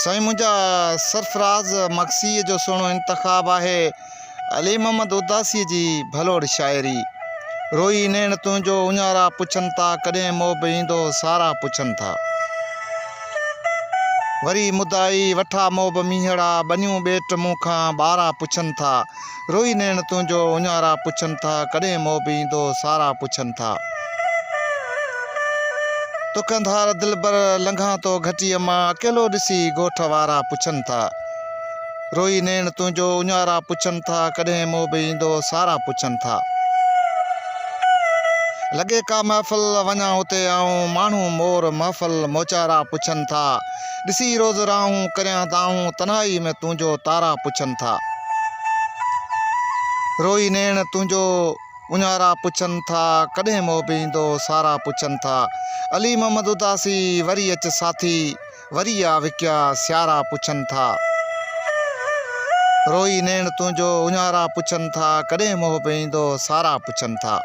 साईं मुंहिंजा सरफराज़ मक्सी जो सुहिणो इंतख़ाब आहे अली मोहम्मद उदासी जी भलोड़ शाइरी। रोई नैण तुंहिंजो उञारा पुछनि था, कॾहिं मोह ईंदो सारा पुछनि था। वरी मुदाई वठा मोह मीहड़ा, बनियूं ॿेट मूं खां ॿारहा पुछनि था। रोई नैण तुंहिंजो उञारा पुछनि था, कॾहिं मोह ईंदो सारा पुछनि था। तुखंधार दिलबर लंघां तो घटीअ मां, अकेलो ॾिसी ॻोठ वारा पुछनि था। रोई नैण तुंहिंजो उञारा पुछनि था, कॾहिं मोह ईंदो सारा पुछनि था। लॻे का महफ़िल वञा उते आऊं, माण्हू मोर महफ़िल मोचारा पुछनि था। ॾिसी रोज़ राहूं करियां दाऊं, तन्हाई में तुंहिंजो तारा पुछनि था। रोई नैण तुंहिंजो उञारा पुछनि था, कॾहिं मोह ईंदो सारा पुछनि था। अली मोहम्मद उदासी वरी अच साथी, वरी आ विकिया सियारा पुछनि था। रोई नैण तुंहिंजो उञारा पुछनि था, कॾहिं मोह ईंदो सारा पुछनि था।